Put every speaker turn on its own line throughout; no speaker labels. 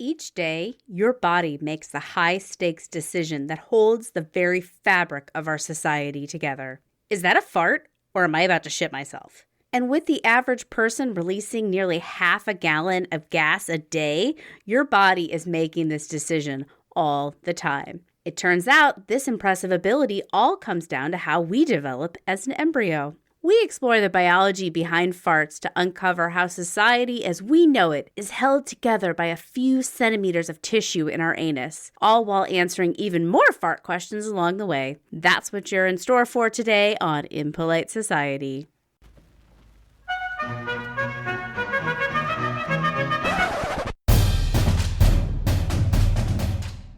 Each day, your body makes the high-stakes decision that holds the very fabric of our society together. Is that a fart, or am I about to shit myself? And with the average person releasing nearly half a gallon of gas a day, your body is making this decision all the time. It turns out this impressive ability all comes down to how we develop as an embryo. We explore the biology behind farts to uncover how society as we know it is held together by a few centimeters of tissue in our anus, all while answering even more fart questions along the way. That's what you're in store for today on Impolite Society.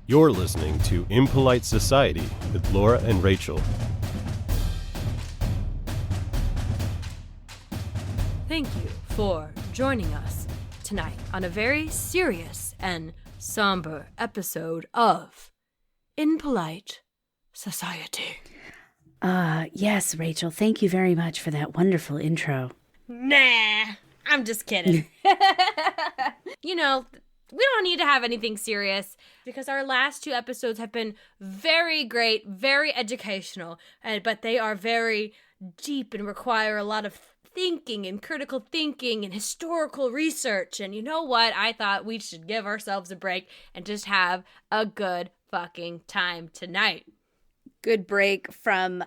You're listening to Impolite Society with Laura and Rachel.
Thank you for joining us tonight on a very serious and somber episode of Impolite Society.
Yes, Rachel, thank you very much for that wonderful intro.
Nah, I'm just kidding. You know, we don't need to have anything serious because our last two episodes have been very great, very educational, but they are very deep and require a lot of thinking and critical thinking and historical research. And you know what? I thought we should give ourselves a break and just have a good fucking time tonight.
Good break from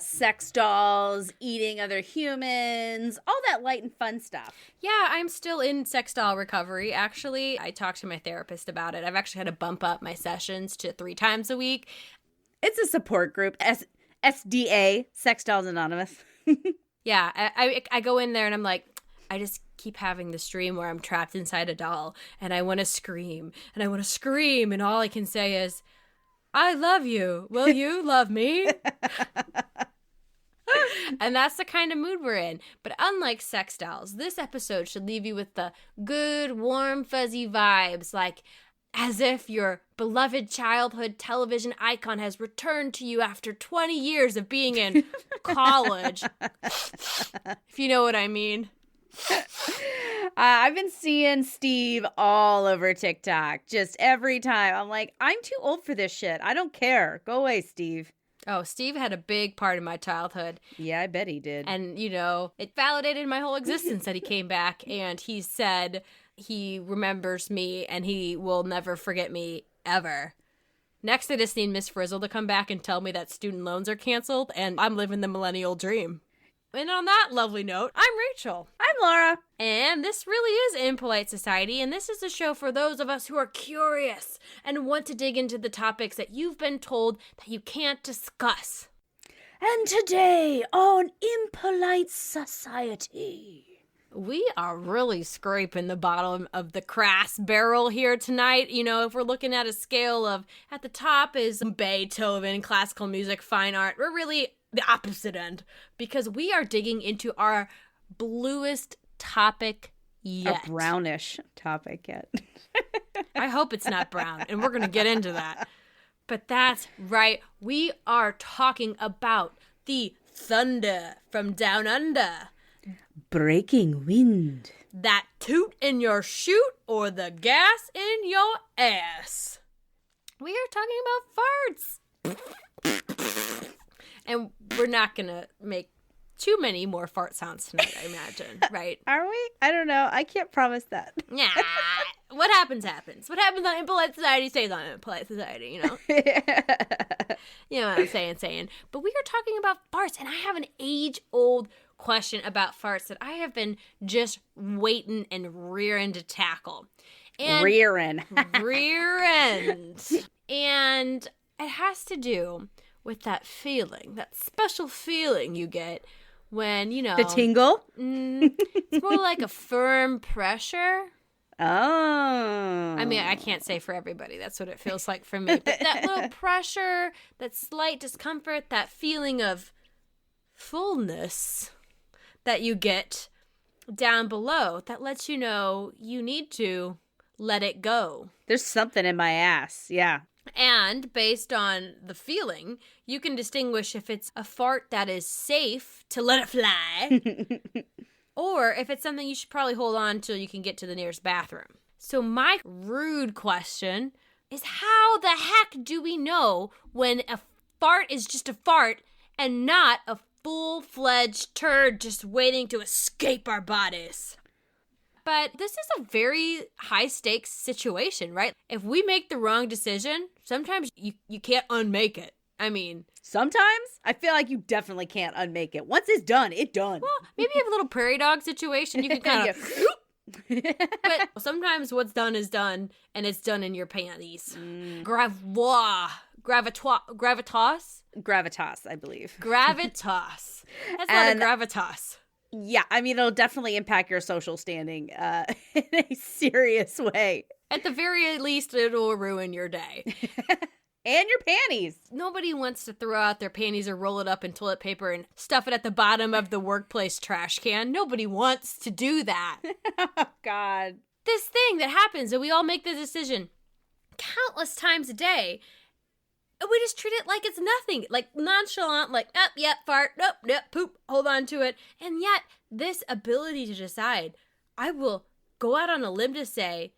sex dolls, eating other humans, all that light and fun stuff.
Yeah, I'm still in sex doll recovery, actually. I talked to my therapist about it. I've actually had to bump up my sessions to 3 times a week.
It's a support group, SDA, Sex Dolls Anonymous.
Yeah, I go in there and I'm like, I just keep having this dream where I'm trapped inside a doll and I want to scream and I want to scream and all I can say is, I love you. Will you love me? And that's the kind of mood we're in. But unlike sex dolls, this episode should leave you with the good, warm, fuzzy vibes, like as if your beloved childhood television icon has returned to you after 20 years of being in college. If you know what I mean.
I've been seeing Steve all over TikTok. Just every time. I'm like, I'm too old for this shit. I don't care. Go away, Steve.
Oh, Steve had a big part in my childhood.
Yeah, I bet he did.
And, you know, it validated my whole existence that he came back and he said he remembers me and he will never forget me ever. Next, I just need Miss Frizzle to come back and tell me that student loans are canceled and I'm living the millennial dream. And on that lovely note, I'm Rachel.
I'm Laura.
And this really is Impolite Society, and this is a show for those of us who are curious and want to dig into the topics that you've been told that you can't discuss.
And today on Impolite Society,
we are really scraping the bottom of the crass barrel here tonight. You know, if we're looking at a scale of, at the top is Beethoven, classical music, fine art, we're really the opposite end, because we are digging into our bluest topic yet.
A brownish topic yet.
I hope it's not brown, and we're going to get into that. But that's right. We are talking about the thunder from down under.
Breaking wind.
That toot in your chute or the gas in your ass. We are talking about farts. And we're not going to make too many more fart sounds tonight, I imagine, right?
Are we? I don't know. I can't promise that.
Yeah. What happens, happens. What happens on Impolite Society stays on Impolite Society, you know? You know what I'm saying. But we are talking about farts, and I have an age-old question about farts that I have been just waiting and rearing to tackle. And
rearing.
And it has to do with that feeling, that special feeling you get when, you know...
The tingle?
It's more like a firm pressure.
Oh.
I mean, I can't say for everybody. That's what it feels like for me. But that little pressure, that slight discomfort, that feeling of fullness that you get down below, that lets you know you need to let it go.
There's something in my ass, yeah.
And based on the feeling, you can distinguish if it's a fart that is safe to let it fly, or if it's something you should probably hold on till you can get to the nearest bathroom. So my rude question is, how the heck do we know when a fart is just a fart and not a full-fledged turd just waiting to escape our bodies? But this is a very high-stakes situation, right? If we make the wrong decision, sometimes you can't unmake it. I mean,
sometimes I feel like you definitely can't unmake it. Once it's done, it's done.
Well, maybe you have a little prairie dog situation. You can kind of... But sometimes what's done is done, and it's done in your panties. Gravitas?
Gravitas, I believe.
Gravitas. That's not a gravitas.
Yeah, I mean, it'll definitely impact your social standing in a serious way.
At the very least, it'll ruin your day.
And your panties.
Nobody wants to throw out their panties or roll it up in toilet paper and stuff it at the bottom of the workplace trash can. Nobody wants to do that.
Oh, God.
This thing that happens, and we all make the decision countless times a day, and we just treat it like it's nothing. Like nonchalant, like, oh, yep, fart, nope, yep, poop, hold on to it. And yet, this ability to decide, I will go out on a limb to say,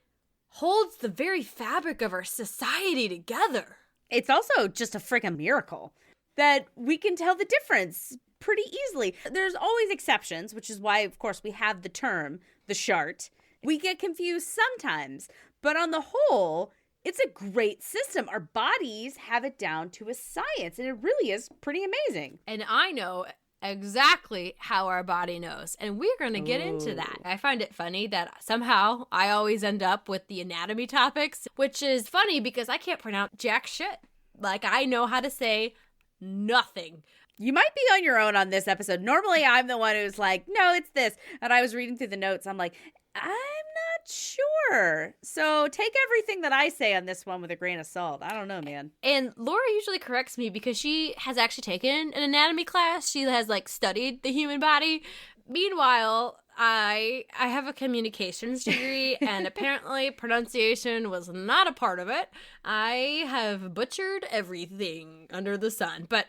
holds the very fabric of our society together.
It's also just a freaking miracle that we can tell the difference pretty easily. There's always exceptions, which is why, of course, we have the term, the shart. We get confused sometimes, but on the whole, it's a great system. Our bodies have it down to a science, and it really is pretty amazing.
And I know exactly how our body knows, and we're going to get into that. I find it funny that somehow I always end up with the anatomy topics, which is funny because I can't pronounce jack shit. Like, I know how to say nothing.
You might be on your own on this episode. Normally, I'm the one who's like, no, it's this. And I was reading through the notes. I'm like, I'm not sure. So take everything that I say on this one with a grain of salt. I don't know, man.
And Laura usually corrects me because she has actually taken an anatomy class. She has, like, studied the human body. Meanwhile, I have a communications degree, and apparently pronunciation was not a part of it. I have butchered everything under the sun, but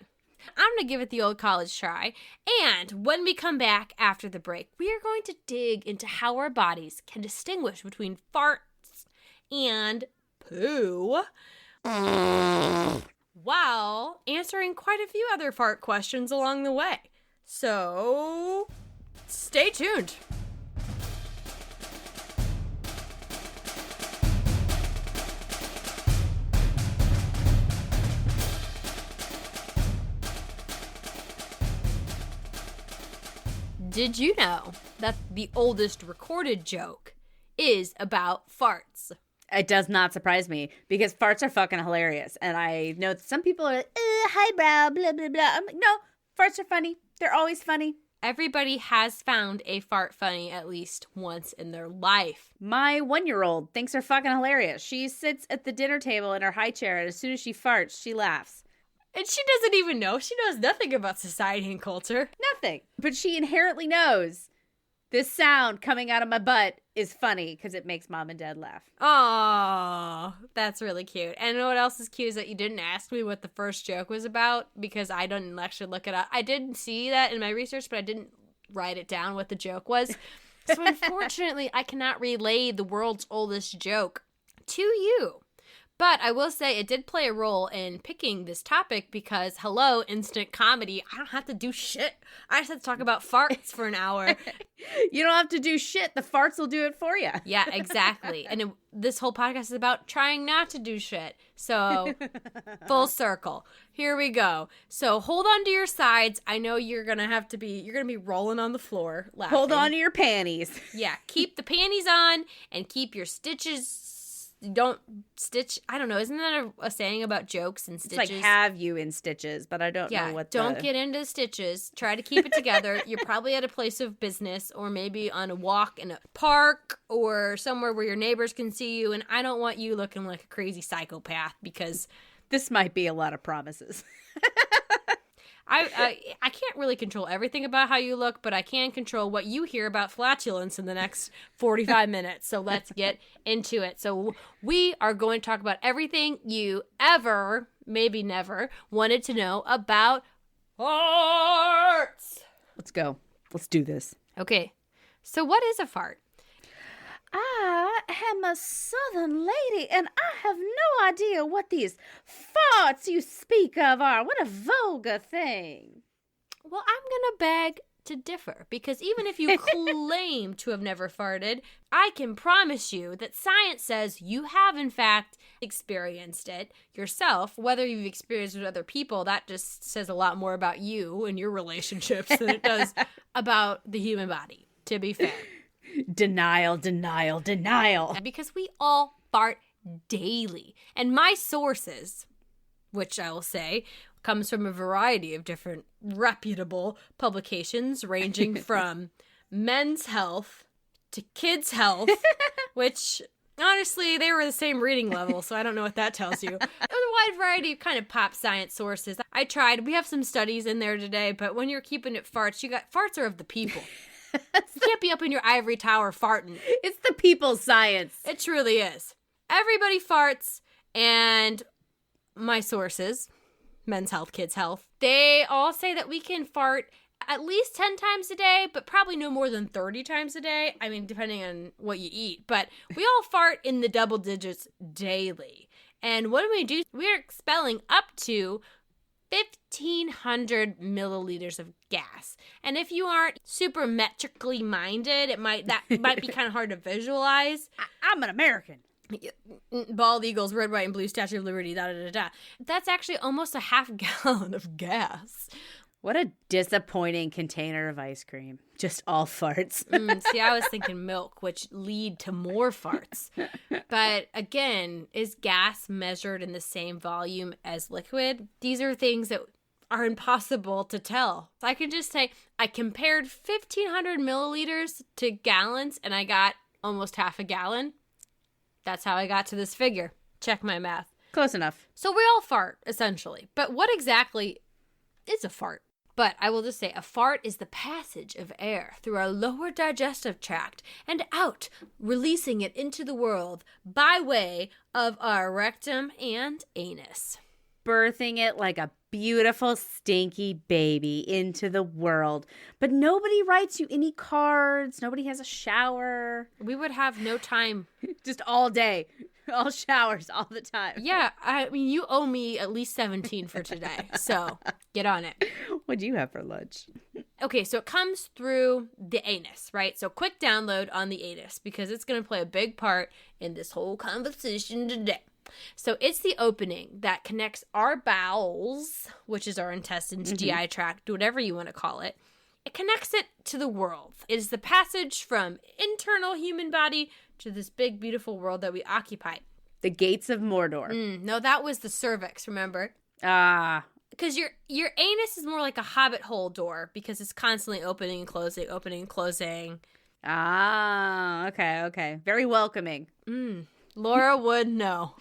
I'm going to give it the old college try. And when we come back after the break, we are going to dig into how our bodies can distinguish between farts and poo, while answering quite a few other fart questions along the way. So, stay tuned. Did you know that the oldest recorded joke is about farts?
It does not surprise me because farts are fucking hilarious. And I know that some people are like, highbrow, blah, blah, blah. I'm like, no, farts are funny. They're always funny.
Everybody has found a fart funny at least once in their life.
My 1-year-old thinks they're fucking hilarious. She sits at the dinner table in her high chair, and as soon as she farts, she laughs.
And she doesn't even know. She knows nothing about society and culture.
Nothing. But she inherently knows this sound coming out of my butt is funny because it makes mom and dad laugh.
Oh, that's really cute. And what else is cute is that you didn't ask me what the first joke was about because I didn't actually look it up. I did see that in my research, but I didn't write it down what the joke was. So unfortunately, I cannot relay the world's oldest joke to you. But I will say it did play a role in picking this topic because, hello, instant comedy, I don't have to do shit. I just have to talk about farts for an hour.
You don't have to do shit. The farts will do it for you.
Yeah, exactly. And this whole podcast is about trying not to do shit. So, full circle. Here we go. So, hold on to your sides. I know you're going to be rolling on the floor laughing.
Hold on to your panties.
Yeah, keep the panties on and keep your stitches. Don't stitch. I don't know. Isn't that a saying about jokes and stitches?
It's like have you in stitches, but I don't know what.
Don't get into stitches. Try to keep it together. You're probably at a place of business or maybe on a walk in a park or somewhere where your neighbors can see you. And I don't want you looking like a crazy psychopath because
this might be a lot of promises.
I can't really control everything about how you look, but I can control what you hear about flatulence in the next 45 minutes. So let's get into it. So we are going to talk about everything you ever, maybe never, wanted to know about farts.
Let's go. Let's do this.
Okay. So what is a fart?
am a Southern lady, and I have no idea what these farts you speak of are. What a vulgar thing.
Well, I'm going to beg to differ, because even if you claim to have never farted, I can promise you that science says you have, in fact, experienced it yourself. Whether you've experienced it with other people, that just says a lot more about you and your relationships than it does about the human body, to be fair.
Denial, denial, denial.
Because we all fart daily. And my sources, which I will say, comes from a variety of different reputable publications ranging from Men's Health to Kids' Health, which honestly, they were the same reading level, so I don't know what that tells you. There's a wide variety of kind of pop science sources. I tried. We have some studies in there today, but when you're keeping it farts, farts are of the people. You can't be up in your ivory tower farting.
It's the people's science.
It truly is. Everybody farts, and my sources, Men's Health, Kids' Health, they all say that we can fart at least 10 times a day, but probably no more than 30 times a day. I mean, depending on what you eat. But we all fart in the double digits daily. And what do? We're expelling up to 1,500 milliliters of gas. And if you aren't super metrically minded, that might be kind of hard to visualize.
I'm an American.
Bald eagles, red, white, and blue, Statue of Liberty, da-da-da-da. That's actually almost a half gallon of gas.
What a disappointing container of ice cream. Just all farts.
See, I was thinking milk, which lead to more farts. But again, is gas measured in the same volume as liquid? These are things that are impossible to tell. So I can just say I compared 1,500 milliliters to gallons, and I got almost half a gallon. That's how I got to this figure. Check my math.
Close enough.
So we all fart, essentially. But what exactly is a fart? But I will just say a fart is the passage of air through our lower digestive tract and out, releasing it into the world by way of our rectum and anus.
Birthing it like a beautiful, stinky baby into the world. But nobody writes you any cards. Nobody has a shower.
We would have no time.
Just all day. All showers all the time.
Yeah, I mean, you owe me at least 17 for today. So get on it.
What'd you have for lunch?
Okay, so it comes through the anus, right? So quick download on the anus because it's going to play a big part in this whole conversation today. So it's the opening that connects our bowels, which is our intestines, GI tract, whatever you want to call it. It connects it to the world. It is the passage from internal human body to this big, beautiful world that we occupy.
The gates of Mordor.
No, that was the cervix, remember?
Ah.
Because your anus is more like a hobbit hole door because it's constantly opening and closing, opening and closing.
Ah, okay. Very welcoming.
Laura would know.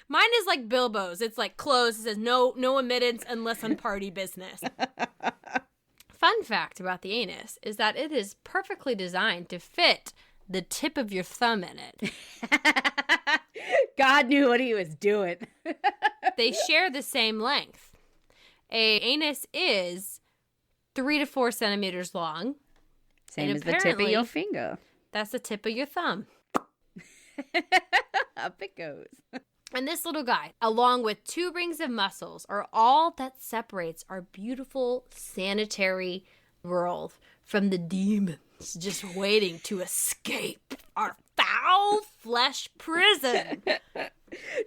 Mine is like Bilbo's. It's like closed. It says no admittance unless on party business. Fun fact about the anus is that it is perfectly designed to fit the tip of your thumb in it.
God knew what he was doing.
They share the same length. A anus is 3 to 4 centimeters long.
Same as the tip of your finger.
That's the tip of your thumb.
Up it goes.
And this little guy, along with 2 rings of muscles, are all that separates our beautiful sanitary world from the demons just waiting to escape our foul flesh prison.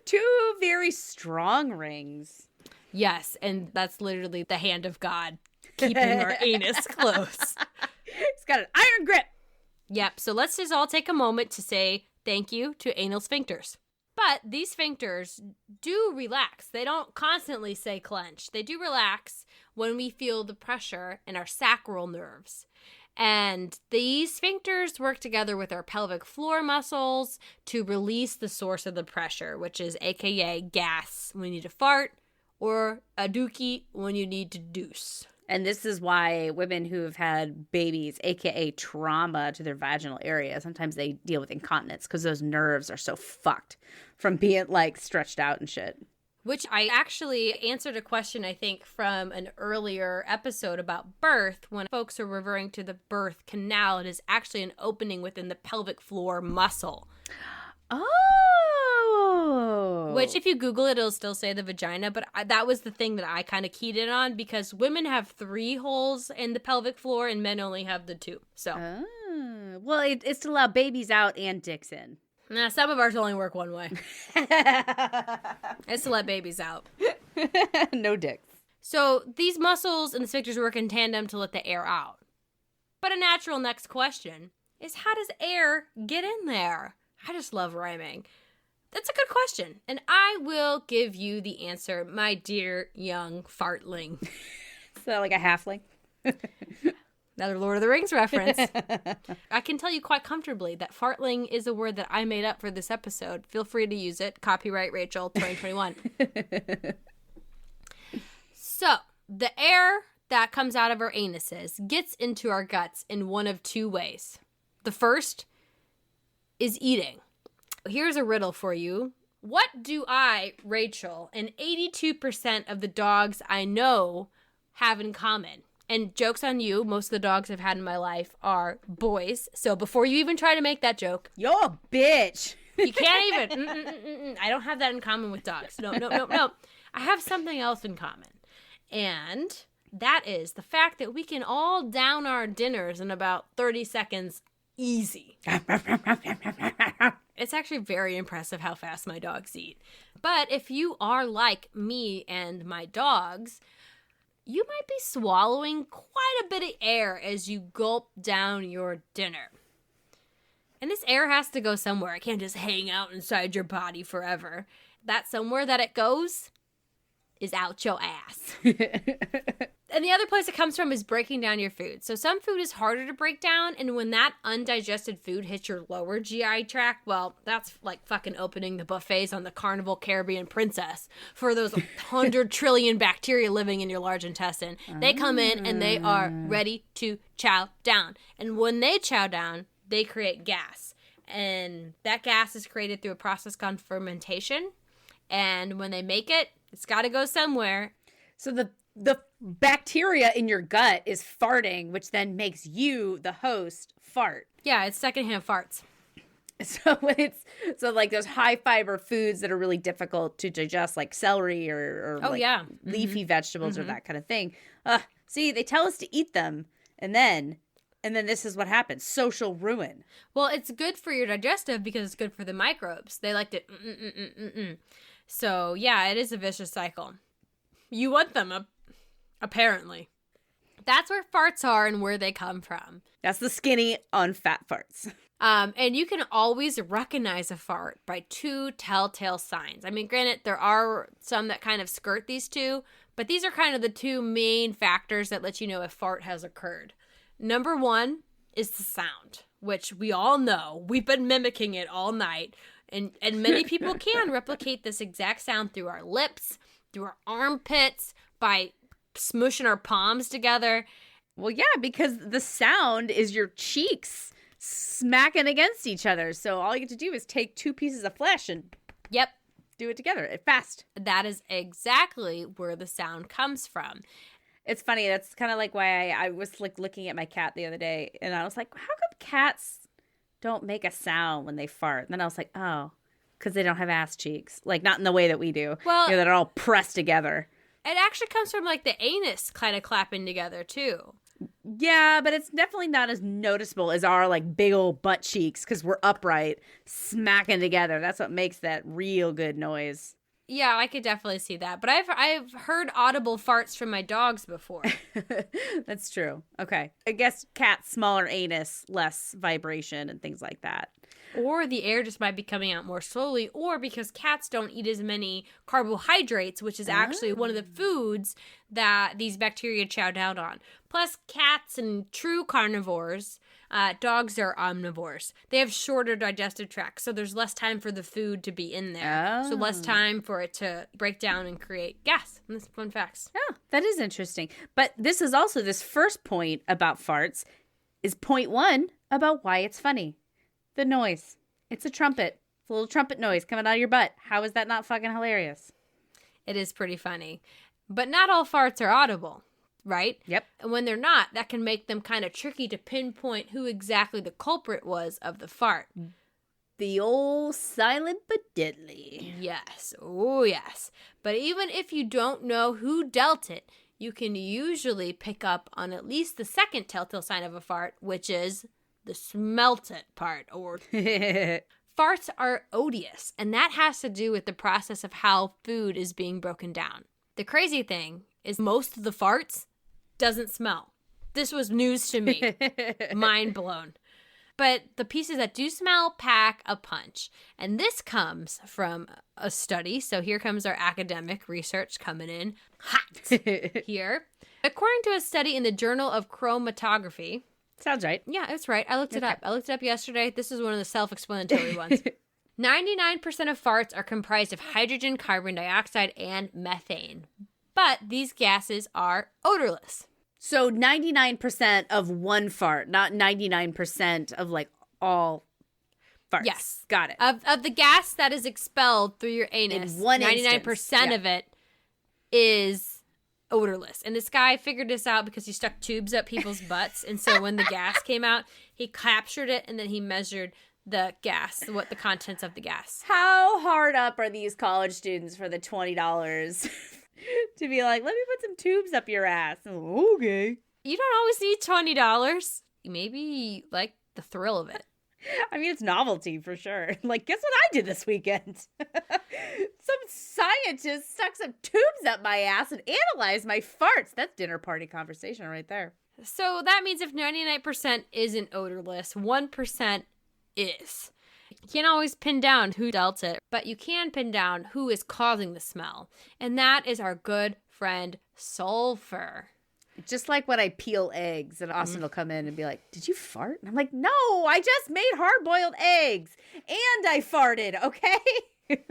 2 very strong rings.
Yes, and that's literally the hand of God keeping our anus close.
It's got an iron grip.
Yep, so let's just all take a moment to say thank you to anal sphincters. But these sphincters do relax. They don't constantly say clench. They do relax when we feel the pressure in our sacral nerves. And these sphincters work together with our pelvic floor muscles to release the source of the pressure, which is AKA gas when you need to fart or a dookie when you need to deuce.
And this is why women who have had babies, AKA trauma to their vaginal area, sometimes they deal with incontinence because those nerves are so fucked from being like stretched out and shit.
which I actually answered a question, I think, from an earlier episode about birth, when folks are referring to the birth canal. It is actually an opening within the pelvic floor muscle.
Oh.
Which, if you Google it, it'll still say the vagina, but that was the thing that I kind of keyed in on, because women have 3 holes in the pelvic floor and men only have the 2. So,
well, it's to allow babies out and dicks in.
nah, some of ours only work one way. It's to let babies out.
No dicks.
So these muscles and the sphincters work in tandem to let the air out. But a natural next question is, how does air get in there? I just love rhyming. That's a good question, and I will give you the answer, my dear young fartling.
So like a halfling?
Another Lord of the Rings reference. I can tell you quite comfortably that fartling is a word that I made up for this episode. Feel free to use it. Copyright Rachel 2021. So, the air that comes out of our anuses gets into our guts in one of 2 ways. The first is eating. Here's a riddle for you. What do I, Rachel, and 82% of the dogs I know have in common? And joke's on you, most of the dogs I've had in my life are boys. So before you even try to make that joke.
You're a bitch.
You can't even. I don't have that in common with dogs. No. I have something else in common. And that is the fact that we can all down our dinners in about 30 seconds easy. It's actually very impressive how fast my dogs eat. But if you are like me and my dogs, you might be swallowing quite a bit of air as you gulp down your dinner. And this air has to go somewhere. It can't just hang out inside your body forever. That somewhere that it goes is out your ass. And the other place it comes from is breaking down your food. So some food is harder to break down, and when that undigested food hits your lower GI tract, well, that's like fucking opening the buffets on the Carnival Caribbean Princess for those 100 trillion bacteria living in your large intestine. They come in and they are ready to chow down. And when they chow down, they create gas. And that gas is created through a process called fermentation. And when they make it, it's got to go somewhere.
So the bacteria in your gut is farting, which then makes you, the host, fart.
Yeah, it's secondhand farts.
So like those high fiber foods that are really difficult to digest, like celery or leafy vegetables or that kind of thing. See, they tell us to eat them, and then this is what happens: social ruin.
Well, it's good for your digestive because it's good for the microbes. They like to. So yeah, it is a vicious cycle. You want them, apparently. That's where farts are and where they come from.
That's the skinny, unfat farts.
And you can always recognize a fart by 2 telltale signs. I mean, granted, there are some that kind of skirt these 2, but these are kind of the 2 main factors that let you know if fart has occurred. Number 1 is the sound, which we all know. We've been mimicking it all night. And many people can replicate this exact sound through our lips, through our armpits, by smushing our palms together.
Well, yeah, because the sound is your cheeks smacking against each other. So all you have to do is take 2 pieces of flesh and do it together fast.
That is exactly where the sound comes from.
It's funny. That's kind of like why I was like looking at my cat the other day, and I was like, how come cats don't make a sound when they fart? And then I was like, oh, because they don't have ass cheeks. Like, not in the way that we do.
Well,
that are all pressed together.
It actually comes from, like, the anus kind of clapping together, too.
Yeah, but it's definitely not as noticeable as our, like, big old butt cheeks because we're upright, smacking together. That's what makes that real good noise.
Yeah, I could definitely see that. But I've heard audible farts from my dogs before.
That's true. Okay. I guess cats, smaller anus, less vibration and things like that.
Or the air just might be coming out more slowly, or because cats don't eat as many carbohydrates, which is actually one of the foods that these bacteria chow down on. Plus, cats and true carnivores, dogs are omnivores. They have shorter digestive tracts, so there's less time for the food to be in there. So less time for it to break down and create gas. And that's fun facts.
Oh, that is interesting. But this is also, this first point about farts is point 1 about why it's funny. The noise. It's a trumpet. It's a little trumpet noise coming out of your butt. How is that not fucking hilarious?
It is pretty funny. But not all farts are audible, right?
Yep.
And when they're not, that can make them kind of tricky to pinpoint who exactly the culprit was of the fart.
The old silent but deadly.
Yes. Oh, yes. But even if you don't know who dealt it, you can usually pick up on at least the second telltale sign of a fart, which is the smelt it part. Or farts are odious, and that has to do with the process of how food is being broken down. The crazy thing is most of the farts doesn't smell. This was news to me. Mind blown. But the pieces that do smell pack a punch. And this comes from a study. So here comes our academic research coming in hot here. According to a study in the Journal of Chromatography.
Sounds right.
Yeah, it's right. I looked it up. I looked it up yesterday. This is one of the self-explanatory ones. 99% of farts are comprised of hydrogen, carbon dioxide, and methane. But these gases are odorless.
So 99% of one fart, not 99% of like all farts.
Yes.
Got it.
Of the gas that is expelled through your anus,
In one
99%
instance,
of it is odorless. And this guy figured this out because he stuck tubes up people's butts. And so when the gas came out, he captured it and then he measured the gas, what the contents of the gas.
How hard up are these college students for the $20 to be like, let me put some tubes up your ass? Okay.
You don't always need $20. Maybe like the thrill of it.
I mean, it's novelty for sure. Like, guess what I did this weekend? Some scientist stuck some tubes up my ass and analyzed my farts. That's dinner party conversation right there.
So that means if 99% isn't odorless, 1% is. You can't always pin down who dealt it, but you can pin down who is causing the smell. And that is our good friend sulfur.
Just like when I peel eggs and Austin will come in and be like, did you fart? And I'm like, no, I just made hard-boiled eggs and I farted, okay?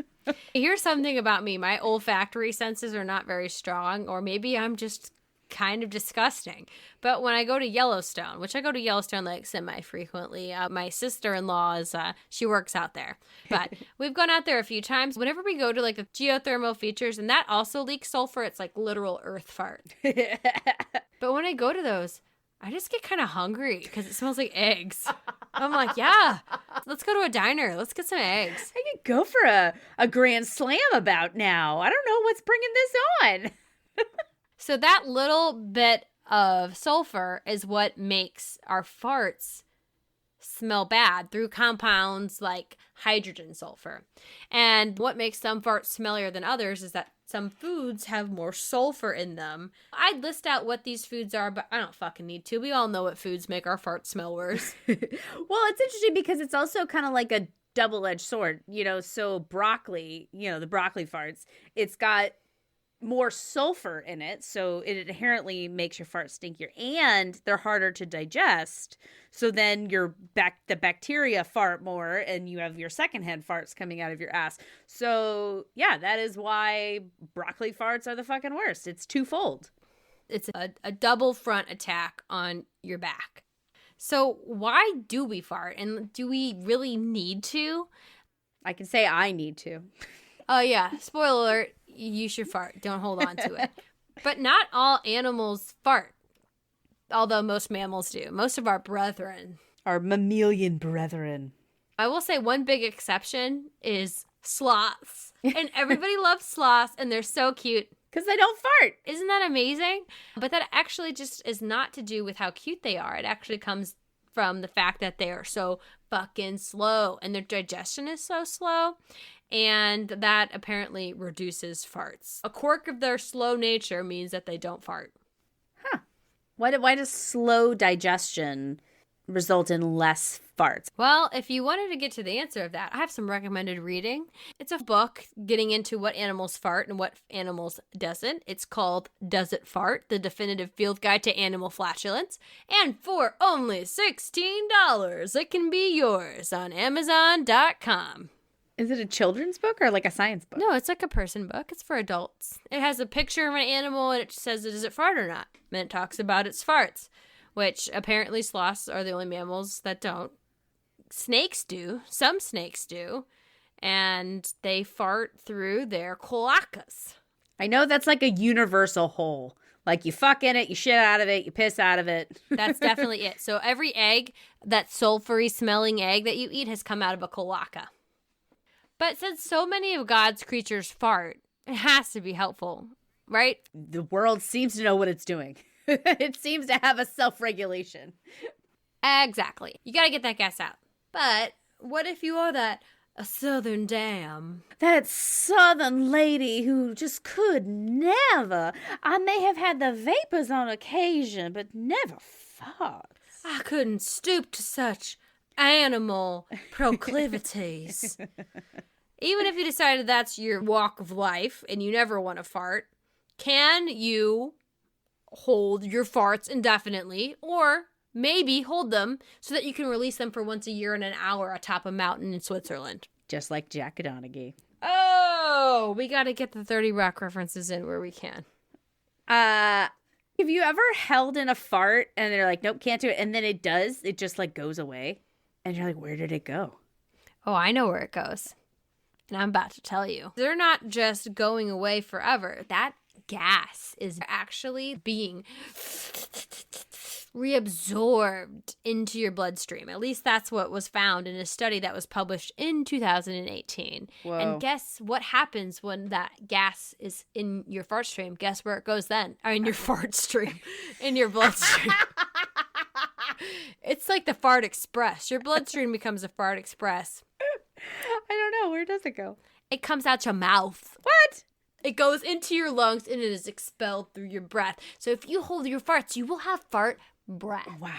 Here's something about me. My olfactory senses are not very strong, or maybe I'm just kind of disgusting. But when I go to Yellowstone, which I go to Yellowstone like semi-frequently, my sister-in-law is, she works out there. But we've gone out there a few times. Whenever we go to like the geothermal features, and that also leaks sulfur, it's like literal earth fart. But when I go to those, I just get kind of hungry because it smells like eggs. I'm like, yeah, let's go to a diner. Let's get some eggs.
I could go for a grand slam about now. I don't know what's bringing this on.
So that little bit of sulfur is what makes our farts smell bad through compounds like hydrogen sulfur. And what makes some farts smellier than others is that some foods have more sulfur in them. I'd list out what these foods are, but I don't fucking need to. We all know what foods make our farts smell worse.
Well, it's interesting because it's also kind of like a double-edged sword, you know, so broccoli, you know, the broccoli farts, it's got more sulfur in it, so it inherently makes your farts stinkier, and they're harder to digest. So then the bacteria fart more, and you have your secondhand farts coming out of your ass. So yeah, that is why broccoli farts are the fucking worst. It's twofold.
It's a double front attack on your back. So why do we fart, and do we really need to?
I can say I need to.
Oh yeah, spoiler alert. You should fart. Don't hold on to it. But not all animals fart, although most mammals do. Most of our brethren.
Our mammalian brethren.
I will say one big exception is sloths. And everybody loves sloths, and they're so cute.
Because they don't fart.
Isn't that amazing? But that actually just is not to do with how cute they are. It actually comes from the fact that they are so fucking slow, and their digestion is so slow. And that apparently reduces farts. A quirk of their slow nature means that they don't fart.
Huh. Why does slow digestion result in less farts?
Well, if you wanted to get to the answer of that, I have some recommended reading. It's a book getting into what animals fart and what animals doesn't. It's called Does It Fart? The Definitive Field Guide to Animal Flatulence. And for only $16, it can be yours on Amazon.com.
Is it a children's book or like a science book?
No, it's like a person book. It's for adults. It has a picture of an animal and it says, does it fart or not? And it talks about its farts, which apparently sloths are the only mammals that don't. Snakes do. Some snakes do. And they fart through their cloacas.
I know that's like a universal hole. Like you fuck in it, you shit out of it, you piss out of it.
That's definitely it. So every egg, that sulfury smelling egg that you eat has come out of a cloaca. But since so many of God's creatures fart, it has to be helpful, right?
The world seems to know what it's doing. It seems to have a self-regulation.
Exactly. You got to get that gas out. But what if you are a southern dam?
That southern lady who just could never. I may have had the vapors on occasion, but never farts.
I couldn't stoop to such animal proclivities. Even if you decided that's your walk of life and you never want to fart, can you hold your farts indefinitely, or maybe hold them so that you can release them for once a year in an hour atop a mountain in Switzerland?
Just like Jack Donaghy.
Oh, we got to get the 30 Rock references in where we can.
Have you ever held in a fart and they're like, nope, can't do it. And then it does. It just like goes away. And you're like, where did it go?
Oh, I know where it goes. And I'm about to tell you. They're not just going away forever. That gas is actually being reabsorbed into your bloodstream. At least that's what was found in a study that was published in 2018.
Whoa.
And guess what happens when that gas is in your fart stream? Guess where it goes then? Or in your fart stream. In your bloodstream. It's like the fart express. Your bloodstream becomes a fart express.
I don't know. Where does it go?
It comes out your mouth.
What?
It goes into your lungs and it is expelled through your breath. So if you hold your farts, you will have fart breath.
Wow.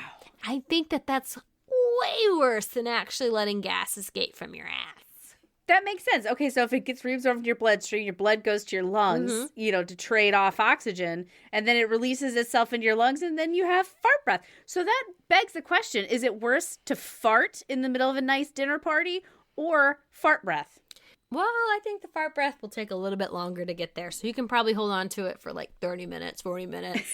I think that's way worse than actually letting gas escape from your ass.
That makes sense. Okay, so if it gets reabsorbed into your bloodstream, your blood goes to your lungs, to trade off oxygen, and then it releases itself into your lungs, and then you have fart breath. So that begs the question, is it worse to fart in the middle of a nice dinner party or fart breath?
Well, I think the fart breath will take a little bit longer to get there, so you can probably hold on to it for like 30 minutes, 40 minutes,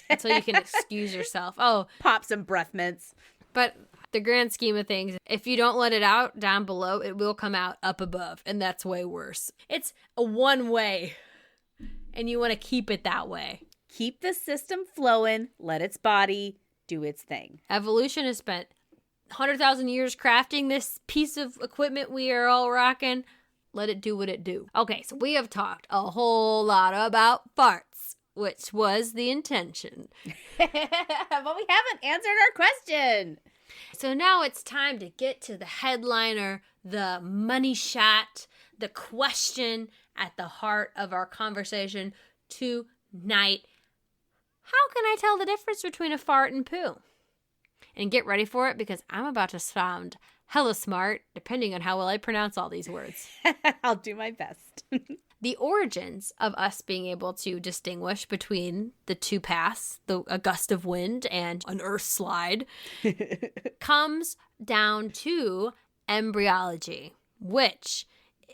until you can excuse yourself. Oh,
pop some breath mints.
But the grand scheme of things, if you don't let it out down below, it will come out up above, and that's way worse. It's a one way, and you want to keep it that way.
Keep the system flowing, let its body do its thing.
Evolution has spent 100,000 years crafting this piece of equipment we are all rocking. Let it do what it do. Okay, so we have talked a whole lot about farts, which was the intention.
But we haven't answered our question.
So now it's time to get to the headliner, the money shot, the question at the heart of our conversation tonight. How can I tell the difference between a fart and poo? And get ready for it, because I'm about to sound hella smart, depending on how well I pronounce all these words.
I'll do my best.
The origins of us being able to distinguish between the two paths, a gust of wind and an earth slide, comes down to embryology, which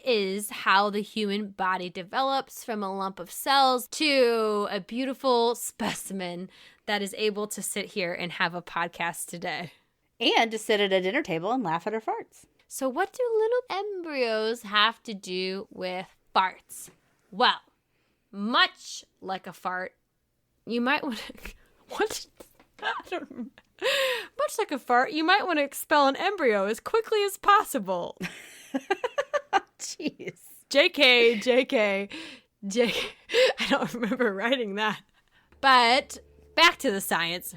is how the human body develops from a lump of cells to a beautiful specimen that is able to sit here and have a podcast today.
And to sit at a dinner table and laugh at our farts.
So what do little embryos have to do with farts? Well, much like a fart, you might want to... What? I don't remember. Much like a fart, you might want to expel an embryo as quickly as possible.
Jeez.
JK. I don't remember writing that. But back to the science.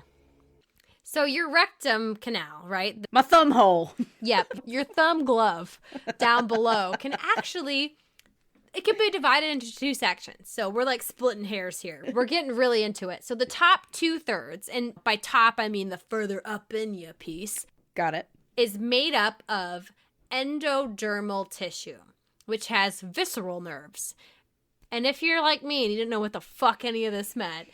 So your rectum canal, right?
My thumb hole.
Yep. Your thumb glove down below can actually, it can be divided into two sections. So we're like splitting hairs here. We're getting really into it. So the top 2/3, and by top I mean the further up in you piece.
Got it.
Is made up of endodermal tissue, which has visceral nerves. And if you're like me and you didn't know what the fuck any of this meant,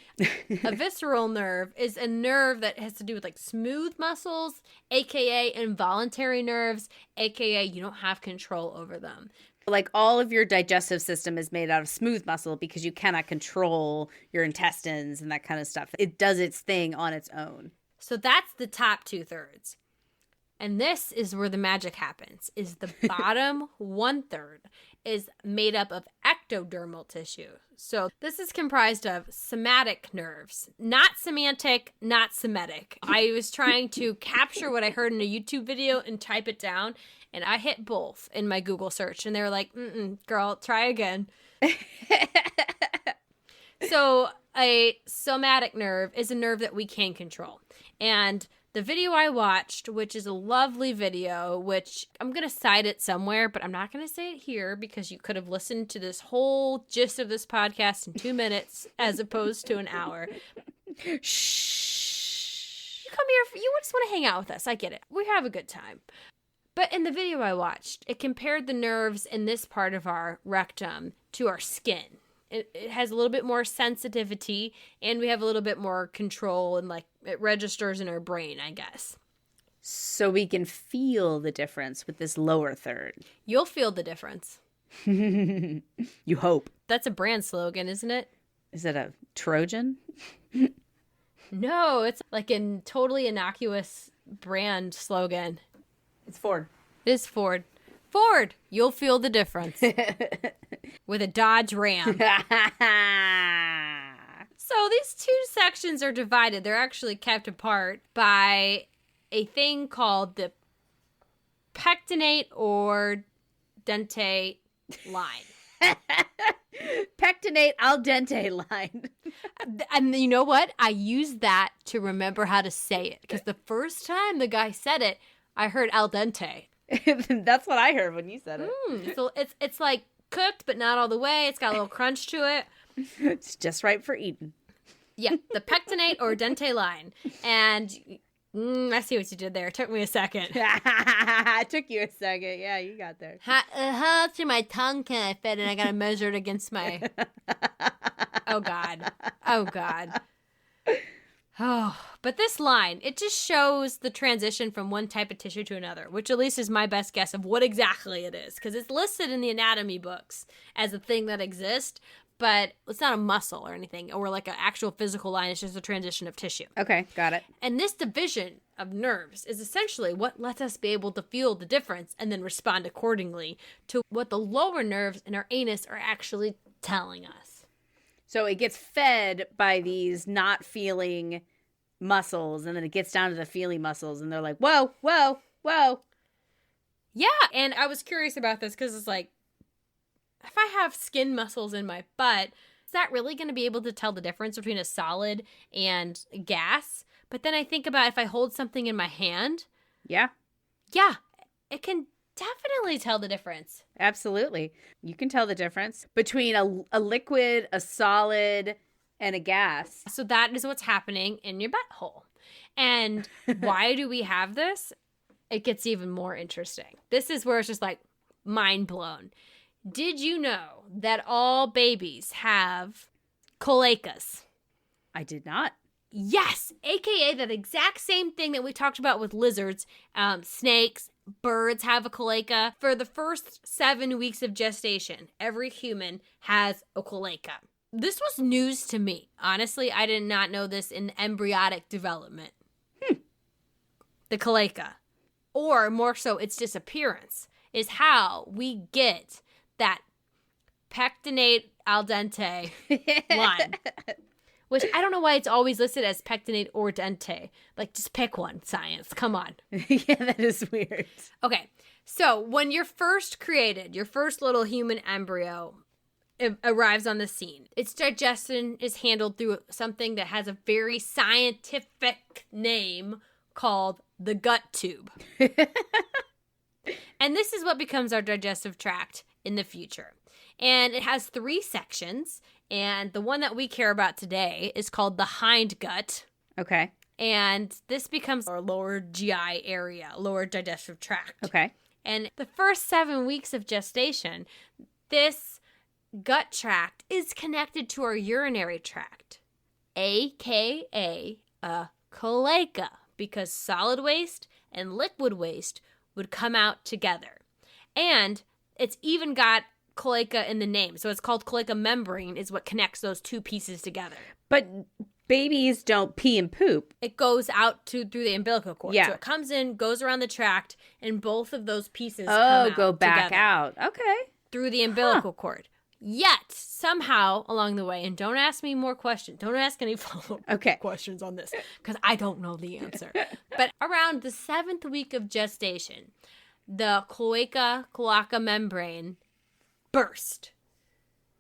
a visceral nerve is a nerve that has to do with like smooth muscles, aka involuntary nerves, aka you don't have control over them.
Like all of your digestive system is made out of smooth muscle because you cannot control your intestines and that kind of stuff. It does its thing on its own.
So that's the top 2/3. And this is where the magic happens, is the bottom 1/3 is made up of ectodermal ectodermal tissue. So this is comprised of somatic nerves, not semantic, not Semitic. I was trying to capture what I heard in a YouTube video and type it down, and I hit both in my Google search, and they were like, girl, try again. So a somatic nerve is a nerve that we can control. And the video I watched, which is a lovely video, which I'm going to cite it somewhere, but I'm not going to say it here because you could have listened to this whole gist of this podcast in 2 minutes as opposed to an hour. Shh. You come here, you just want to hang out with us. I get it. We have a good time. But in the video I watched, it compared the nerves in this part of our rectum to our skin. It has a little bit more sensitivity, and we have a little bit more control, and like it registers in our brain, I guess.
So we can feel the difference with this lower third.
You'll feel the difference.
You hope.
That's a brand slogan, isn't it?
Is it a Trojan?
No, it's like a totally innocuous brand slogan.
It's Ford.
It is Ford. Ford, you'll feel the difference. With a Dodge Ram. So these two sections are divided. They're actually kept apart by a thing called the pectinate or dentate line.
Pectinate al dente line.
And you know what? I used that to remember how to say it. Because the first time the guy said it, I heard al dente.
That's what I heard when you said it.
So it's like cooked, but not all the way. It's got a little crunch to it.
It's just right for eating.
Yeah, the pectinate or dente line. And I see what you did there. It took me a second.
It took you a second. Yeah, you got there.
How to my tongue can I fit? And I got to measure it against my... Oh, God. Oh, God. Oh, but this line, it just shows the transition from one type of tissue to another, which at least is my best guess of what exactly it is, because it's listed in the anatomy books as a thing that exists, but it's not a muscle or anything, or like an actual physical line. It's just a transition of tissue.
Okay, got it.
And this division of nerves is essentially what lets us be able to feel the difference and then respond accordingly to what the lower nerves in our anus are actually telling us.
So it gets fed by these not feeling muscles, and then it gets down to the feeling muscles, and they're like, whoa, whoa, whoa.
Yeah, and I was curious about this because it's like, if I have skin muscles in my butt, is that really going to be able to tell the difference between a solid and gas? But then I think about if I hold something in my hand.
Yeah,
it can definitely tell the difference.
absolutely. You can tell the difference between a liquid, a solid, and a gas.
So that is what's happening in your butthole. And why do we have this? It gets even more interesting. This is where it's just like mind blown. Did you know that all babies have cloacas?
I did not.
Yes, aka that exact same thing that we talked about with lizards, snakes, birds have a cloaca. For the first 7 weeks of gestation, every human has a cloaca. This was news to me. Honestly, I did not know this in embryonic development. The cloaca, or more so its disappearance, is how we get that pectinate al dente line. Which I don't know why it's always listed as pectinate or dente. Like, just pick one, science. Come on.
Yeah, that is weird.
Okay, so when you're first created, your first little human embryo arrives on the scene. Its digestion is handled through something that has a very scientific name called the gut tube. And this is what becomes our digestive tract in the future. And it has 3 sections. And the one that we care about today is called the hindgut.
Okay.
And this becomes our lower GI area, lower digestive tract.
Okay.
And the first 7 weeks of gestation, this gut tract is connected to our urinary tract, aka a cloaca, because solid waste and liquid waste would come out together. And it's even got cloaca in the name. So it's called cloaca membrane is what connects those two pieces together.
But babies don't pee and poop.
It goes out through the umbilical cord.
Yeah.
So it comes in, goes around the tract, and both of those pieces come out
go back
together
out. Okay.
through the umbilical cord. Yet, somehow along the way, and don't ask me more questions. Don't ask any follow-up questions on this, because I don't know the answer. But around the 7th week of gestation, the cloaca membrane burst.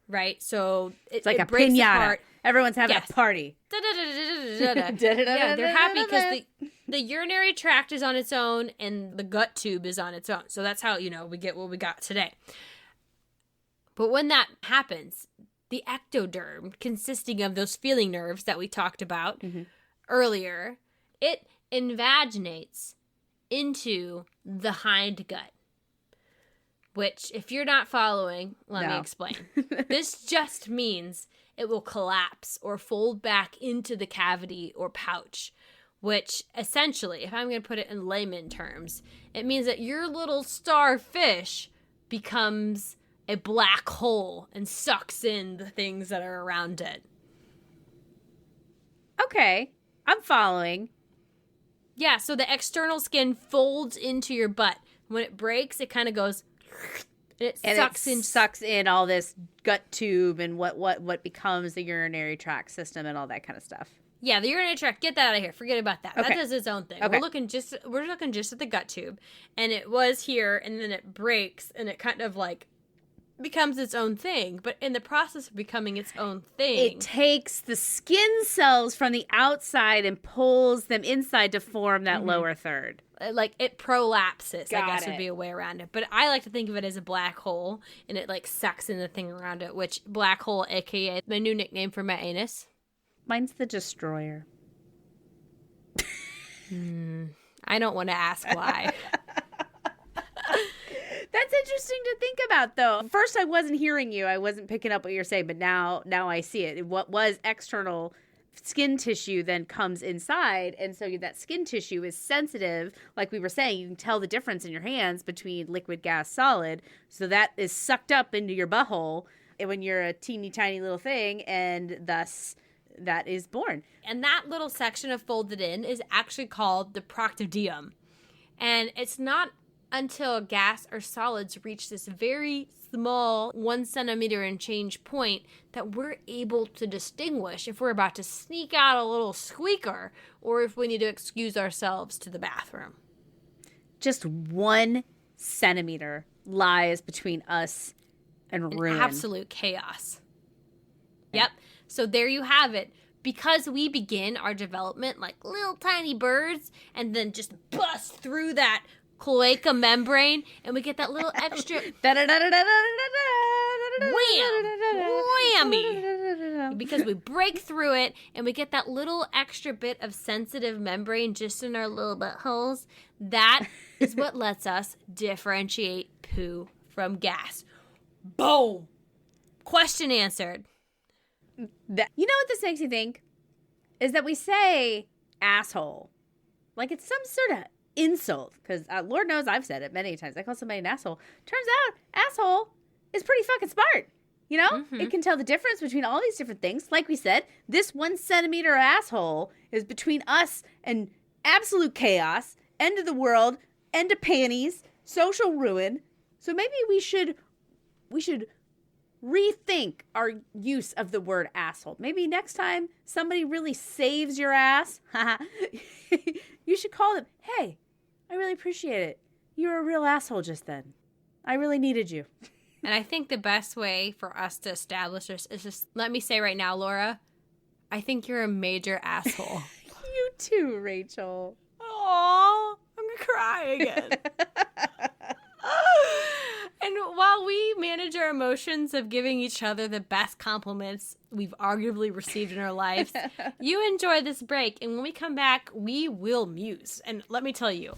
Right? So
it's like
it
a
breaks
piñata.
Apart.
Everyone's having a party.
Yeah, they're happy because the urinary tract is on its own and the gut tube is on its own. So that's how, we get what we got today. But when that happens, the ectoderm, consisting of those feeling nerves that we talked about earlier, it invaginates into the hindgut. Which, if you're not following, let me explain. This just means it will collapse or fold back into the cavity or pouch, which essentially, if I'm going to put it in layman terms, it means that your little starfish becomes a black hole and sucks in the things that are around it.
Okay, I'm following.
Yeah, so the external skin folds into your butt. When it breaks, it kind of goes... It
sucks in all this gut tube and what becomes the urinary tract system and all that kind of stuff.
Yeah, the urinary tract, get that out of here. Forget about that.
Okay.
That does its own thing.
Okay.
We're looking just at the gut tube, and it was here, and then it breaks, and it kind of like becomes its own thing. But in the process of becoming its own thing,
it takes the skin cells from the outside and pulls them inside to form that lower third.
Like it prolapses,
Got
I guess
it.
would be a way around it. But I like to think of it as a black hole, and it like sucks in the thing around it, which black hole, aka my new nickname for my anus.
Mine's the destroyer.
I don't want to ask why.
That's interesting to think about, though. First, I wasn't hearing you. I wasn't picking up what you're saying, but now I see it. What was external skin tissue then comes inside, and so that skin tissue is sensitive. Like we were saying, you can tell the difference in your hands between liquid, gas, solid. So that is sucked up into your butthole when you're a teeny tiny little thing, and thus that is born.
And that little section of folded in is actually called the proctodeum. And it's not until gas or solids reach this very small 1 centimeter and change point that we're able to distinguish if we're about to sneak out a little squeaker or if we need to excuse ourselves to the bathroom.
Just 1 centimeter lies between us and ruin.
Absolute chaos. Yep. So there you have it. Because we begin our development like little tiny birds and then just bust through that cloaca membrane, and we get that little extra whammy, because we break through it, and we get that little extra bit of sensitive membrane just in our little buttholes. That is what lets us differentiate poo from gas. Boom! Question answered.
You know what this makes me think? Is that we say asshole like it's some sort of insult, because Lord knows I've said it many times. I call somebody an asshole. Turns out asshole is pretty fucking smart. You know, It can tell the difference between all these different things. Like we said, this 1 centimeter asshole is between us and absolute chaos, end of the world, end of panties, social ruin. So maybe we should rethink our use of the word asshole. Maybe next time somebody really saves your ass, you should call them, hey, I really appreciate it. You were a real asshole just then. I really needed you.
And I think the best way for us to establish this is just, let me say right now, Laura, I think you're a major asshole.
You too, Rachel.
Aww, I'm going to cry again. And while we manage our emotions of giving each other the best compliments we've arguably received in our lives, you enjoy this break. And when we come back, we will muse. And let me tell you,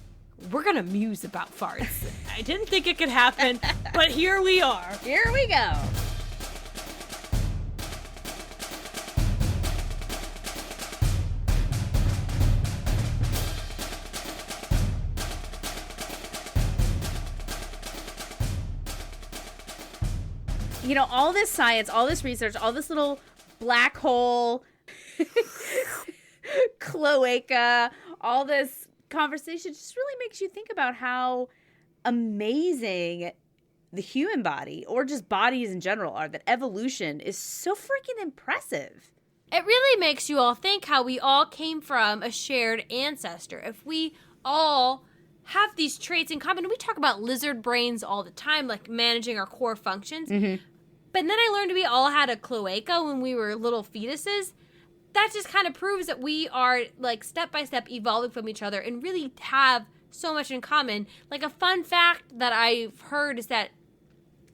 we're going to muse about farts. I didn't think it could happen, but here we are.
Here we go. You know, all this science, all this research, all this little black hole, cloaca, all this conversation just really makes you think about how amazing the human body, or just bodies in general, are that evolution is so freaking impressive.
It really makes you all think how we all came from a shared ancestor. If we all have these traits in common, we talk about lizard brains all the time, like managing our core functions.
Mm-hmm.
But then I learned we all had a cloaca when we were little fetuses. That just kind of proves that we are, like, step by step evolving from each other and really have so much in common. Like, a fun fact that I've heard is that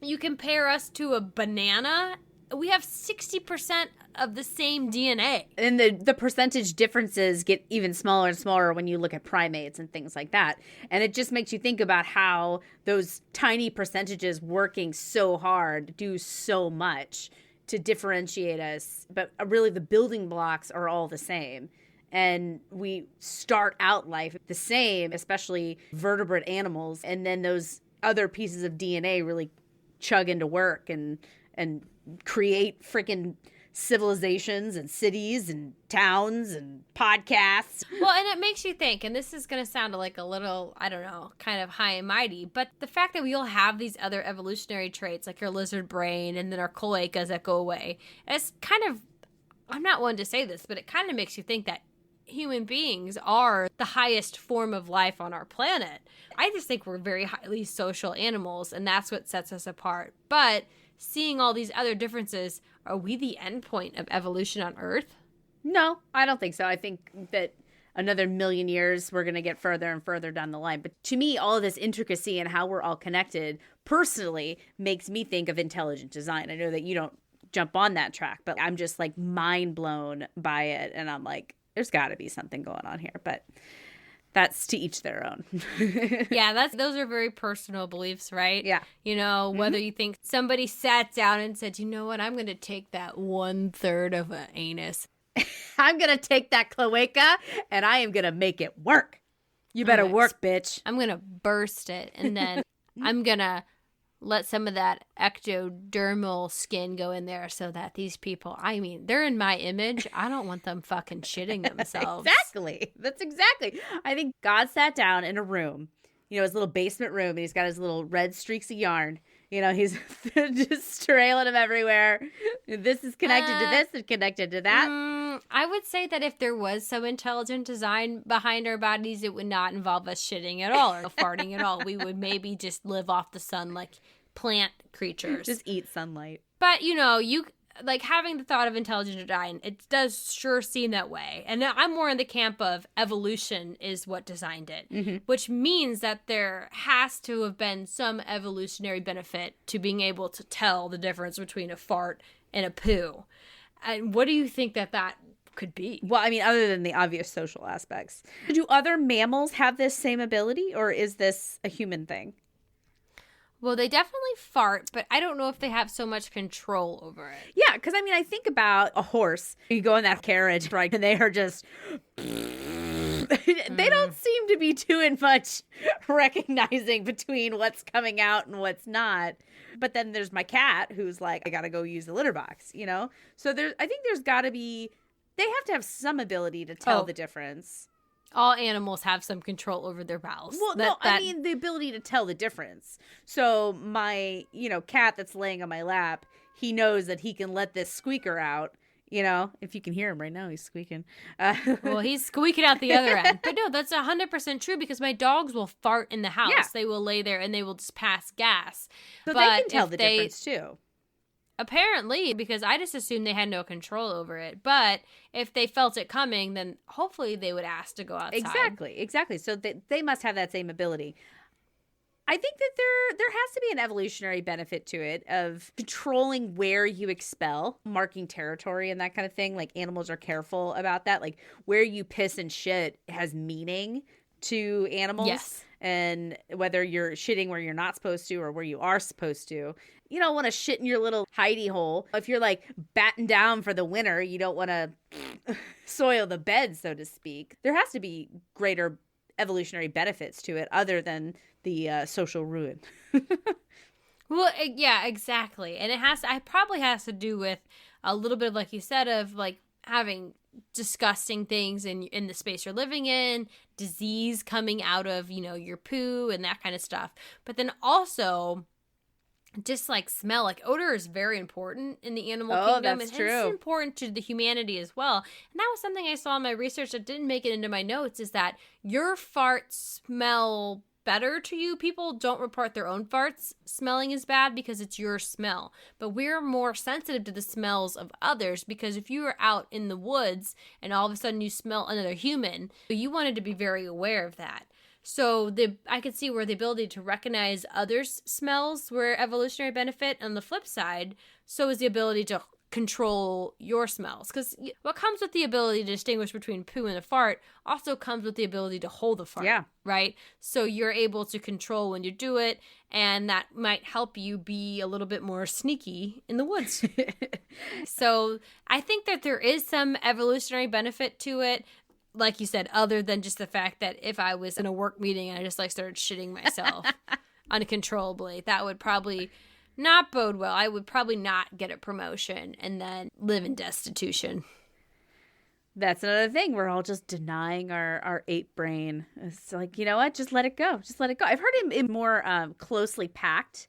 you compare us to a banana, we have 60% of the same DNA.
And the percentage differences get even smaller and smaller when you look at primates and things like that. And it just makes you think about how those tiny percentages working so hard do so much to differentiate us. But really the building blocks are all the same. And we start out life the same, especially vertebrate animals. And then those other pieces of DNA really chug into work and create freaking civilizations and cities and towns and podcasts.
Well, and it makes you think, and this is going to sound like a little, I don't know, kind of high and mighty, but the fact that we all have these other evolutionary traits, like your lizard brain and then our cloacas that go away, it's kind of, I'm not one to say this, but it kind of makes you think that human beings are the highest form of life on our planet. I just think we're very highly social animals, and that's what sets us apart. But seeing all these other differences, are we the end point of evolution on Earth?
No, I don't think so. I think that another million years, we're going to get further and further down the line. But to me, all of this intricacy and how we're all connected personally makes me think of intelligent design. I know that you don't jump on that track, but I'm just like mind blown by it. And I'm like, there's got to be something going on here. But that's to each their own.
Yeah, those are very personal beliefs, right?
Yeah.
You know, whether you think somebody sat down and said, you know what, I'm going to take that 1/3 of an anus.
I'm going to take that cloaca and I am going to make it work. You better work, bitch.
I'm going to burst it, and then I'm going to let some of that ectodermal skin go in there so that these people, I mean, they're in my image. I don't want them fucking shitting themselves.
Exactly. That's exactly. I think God sat down in a room, you know, his little basement room, and he's got his little red streaks of yarn. You know, he's just trailing them everywhere. This is connected to this and connected to that.
I would say that if there was some intelligent design behind our bodies, it would not involve us shitting at all or farting at all. We would maybe just live off the sun like plant creatures.
Just eat sunlight.
But, you know, you like having the thought of intelligent design, it does sure seem that way. And I'm more in the camp of evolution is what designed it, which means that there has to have been some evolutionary benefit to being able to tell the difference between a fart and a poo. And what do you think that could be?
Well, I mean, other than the obvious social aspects. Do other mammals have this same ability, or is this a human thing?
Well, they definitely fart, but I don't know if they have so much control over it.
Yeah, because I mean, I think about a horse. You go in that carriage, right, and they are just... They don't seem to be doing much recognizing between what's coming out and what's not. But then there's my cat who's like, I got to go use the litter box, you know? So I think there's got to be... They have to have some ability to tell the difference.
All animals have some control over their bowels.
Well, I mean the ability to tell the difference. So my, cat that's laying on my lap, he knows that he can let this squeaker out. You know, if you can hear him right now, he's squeaking.
Well, he's squeaking out the other end. But no, that's 100% true because my dogs will fart in the house. Yeah. They will lay there and they will just pass gas.
So they can tell the difference too.
Apparently, because I just assumed they had no control over it. But if they felt it coming, then hopefully they would ask to go outside.
Exactly. So they must have that same ability. I think that there has to be an evolutionary benefit to it of controlling where you expel, marking territory and that kind of thing. Like animals are careful about that. Like where you piss and shit has meaning to animals.
Yes.
And whether you're shitting where you're not supposed to or where you are supposed to. You don't want to shit in your little hidey hole. If you're like batting down for the winter, you don't want to soil the bed, so to speak. There has to be greater evolutionary benefits to it other than the social ruin.
Well, yeah, exactly. And it probably has to do with a little bit of, like you said, of like having disgusting things in the space you're living in, disease coming out of, your poo and that kind of stuff. But then also just like smell. Like odor is very important in the animal kingdom.
That's
and
true.
It's important to the humanity as well. And that was something I saw in my research that didn't make it into my notes, is that your farts smell better to you. People don't report their own farts smelling as bad because it's your smell. But we're more sensitive to the smells of others, because if you were out in the woods and all of a sudden you smell another human, you wanted to be very aware of that. So I could see where the ability to recognize others' smells were evolutionary benefit. On the flip side, so is the ability to control your smells. Because what comes with the ability to distinguish between poo and a fart also comes with the ability to hold a fart.
Yeah.
Right? So you're able to control when you do it, and that might help you be a little bit more sneaky in the woods. So I think that there is some evolutionary benefit to it. Like you said, other than just the fact that if I was in a work meeting and I just like started shitting myself uncontrollably, that would probably not bode well. I would probably not get a promotion and then live in destitution.
That's another thing. We're all just denying our ape brain. It's like, you know what? Just let it go. Just let it go. I've heard in more closely packed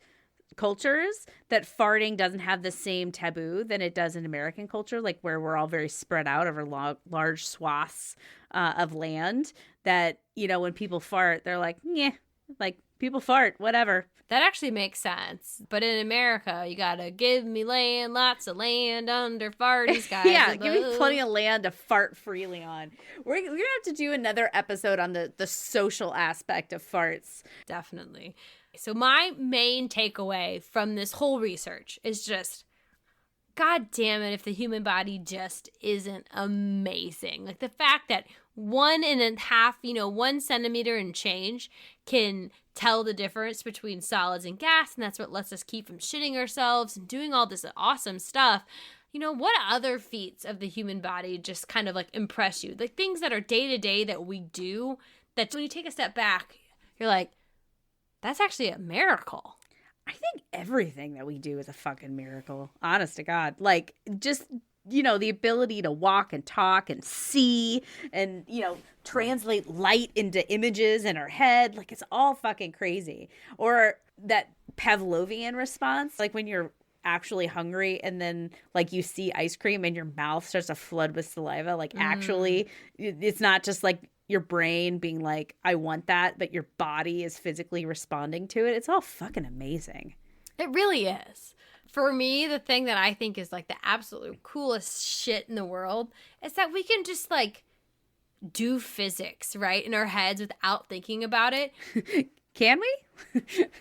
cultures that farting doesn't have the same taboo than it does in American culture, like where we're all very spread out over large swaths of land, that, you know, when people fart, they're like, yeah, like people fart, whatever.
That actually makes sense. But in America, you gotta give me land, lots of land under farty skies.
Yeah,
above.
give me plenty of land to fart freely on. We're gonna have to do another episode on the social aspect of farts.
Definitely. So my main takeaway from this whole research is just, God damn it, if the human body just isn't amazing. Like the fact that 1.5, 1 centimeter and change can tell the difference between solids and gas, and that's what lets us keep from shitting ourselves and doing all this awesome stuff. You know, what other feats of the human body just kind of like impress you? Like things that are day to day that we do, that when you take a step back, you're like, that's actually a miracle.
I think everything that we do is a fucking miracle. Honest to God. Like, just, you know, the ability to walk and talk and see and, you know, translate light into images in our head. Like, it's all fucking crazy. Or that Pavlovian response, like when you're actually hungry and then, like, you see ice cream and your mouth starts to flood with saliva. Like, actually, it's not just like your brain being like, I want that, but your body is physically responding to it. It's all fucking amazing.
It really is. For me, the thing that I think is like the absolute coolest shit in the world is that we can just like do physics, right, in our heads without thinking about it.
Can we?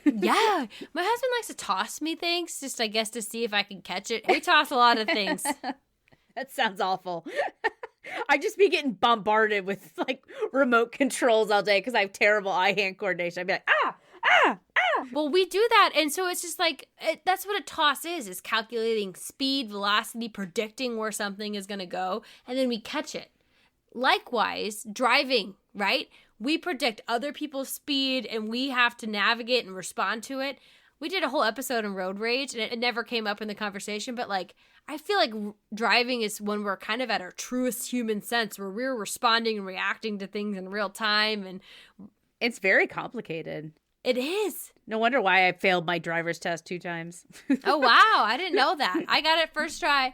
Yeah. My husband likes to toss me things, just I guess to see if I can catch it. We toss a lot of things.
That sounds awful. I just be getting bombarded with like remote controls all day because I have terrible eye-hand coordination. I'd be like, ah.
Well, we do that, and so it's just like, that's what a toss is calculating speed, velocity, predicting where something is going to go, and then we catch it. Likewise, driving, right? We predict other people's speed, and we have to navigate and respond to it. We did a whole episode on road rage, and it never came up in the conversation, but like, I feel like driving is when we're kind of at our truest human sense, where we're responding and reacting to things in real time, and
it's very complicated.
It is.
No wonder why I failed my driver's test 2 times.
Oh, wow. I didn't know that. I got it first try.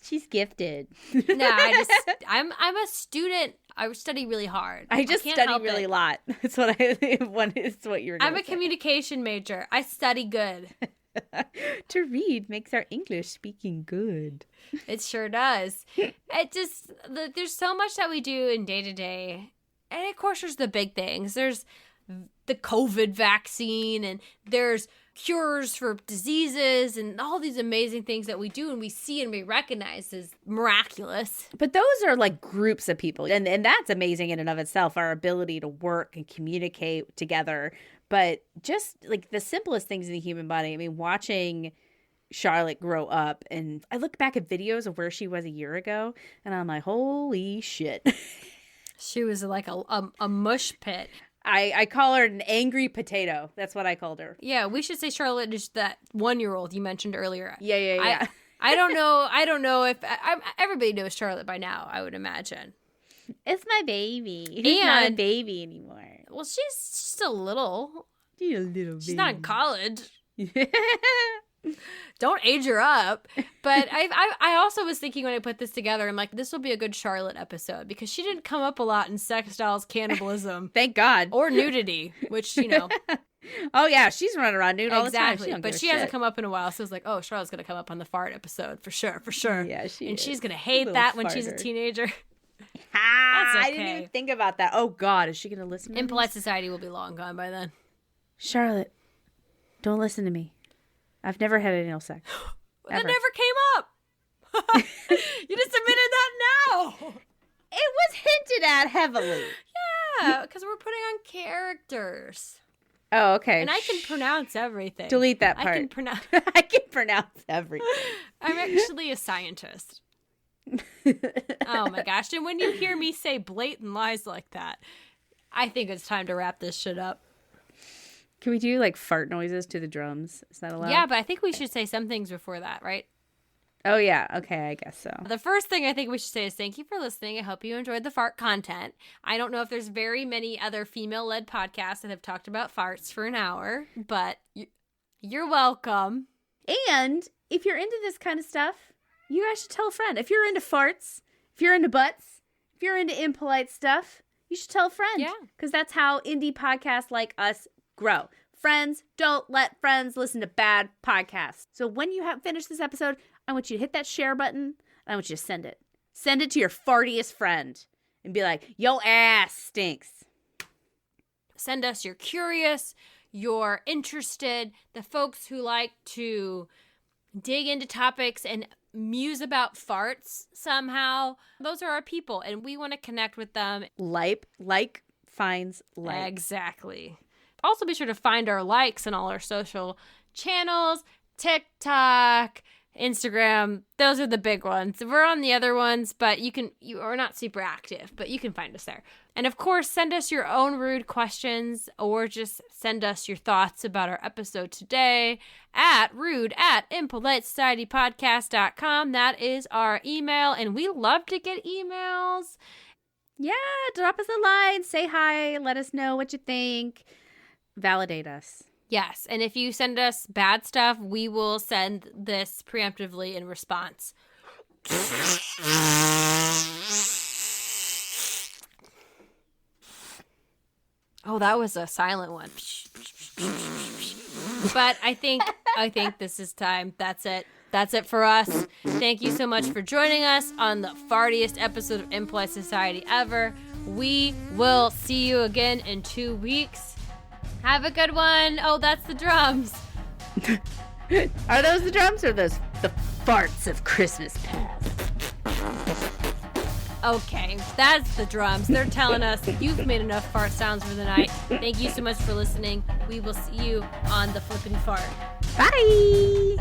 She's gifted.
No, I'm a student. I study really hard.
I study really a lot. That's what it's what you're
I'm a communication major. I study good.
To read makes our English speaking good.
It sure does. There's so much that we do in day to day. And of course, there's the big things. There's the COVID vaccine, and there's cures for diseases, and all these amazing things that we do and we see and we recognize as miraculous.
But those are like groups of people, and that's amazing in and of itself, our ability to work and communicate together. But just like the simplest things in the human body, I mean, watching Charlotte grow up, and I look back at videos of where she was a year ago, and I'm like, holy shit.
She was like a mush pit.
I call her an angry potato. That's what I called her.
Yeah, we should say Charlotte is that 1-year-old you mentioned earlier.
Yeah.
I don't know if everybody knows Charlotte by now, I would imagine.
It's my baby. She's not a baby anymore.
Well, she's still little.
She's a little baby.
She's not in college. Don't age her up. But I also was thinking when I put this together, I'm like, this will be a good Charlotte episode because she didn't come up a lot in sex dolls, cannibalism.
Thank God.
Or nudity, which,
Oh, yeah. She's running around nude all the time.
But she hasn't come up in a while. So it's like, oh, Charlotte's going to come up on the fart episode for sure.
Yeah,
she's going to hate that when she's a teenager.
That's okay. I didn't even think about that. Oh, God. Is she going to listen to
Impolite Society will be long gone by then.
Charlotte, don't listen to me. I've never had anal sex.
That never came up. You just admitted that now.
It was hinted at heavily.
Yeah, because we're putting on characters.
Oh, okay.
And I can pronounce everything.
Delete that part.
I can pronounce.
I can pronounce everything.
I'm actually a scientist. Oh my gosh! And when you hear me say blatant lies like that, I think it's time to wrap this shit up.
Can we do like fart noises to the drums? Is that allowed?
Yeah, but I think we should say some things before that, right?
Oh, yeah. Okay, I guess so.
The first thing I think we should say is thank you for listening. I hope you enjoyed the fart content. I don't know if there's very many other female-led podcasts that have talked about farts for an hour, but you're welcome.
And if you're into this kind of stuff, you guys should tell a friend. If you're into farts, if you're into butts, if you're into impolite stuff, you should tell a friend.
Yeah.
Because that's how indie podcasts like us grow. Friends, don't let friends listen to bad podcasts. So when you have finished this episode, I want you to hit that share button, and I want you to send it. Send it to your fartiest friend and be like, yo ass stinks.
Send us you're curious, you're interested, the folks who like to dig into topics and muse about farts somehow. Those are our people, and we want to connect with them.
Like finds like.
Exactly. Also, be sure to find our likes on all our social channels, TikTok, Instagram. Those are the big ones. We're on the other ones, but you are not super active, but you can find us there. And of course, send us your own rude questions or just send us your thoughts about our episode today at rude@impolitesocietypodcast.com. That is our email, and we love to get emails.
Yeah, drop us a line, say hi, let us know what you think. Validate us.
Yes, and if you send us bad stuff, we will send this preemptively in response. Oh, that was a silent one. But I think this is time. That's it. That's it for us. Thank you so much for joining us on the fartiest episode of Impolite Society ever. We will see you again in 2 weeks. Have a good one. Oh, that's the drums.
Are those the drums or those the farts of Christmas past?
Okay, that's the drums. They're telling us you've made enough fart sounds for the night. Thank you so much for listening. We will see you on the flippity fart.
Bye.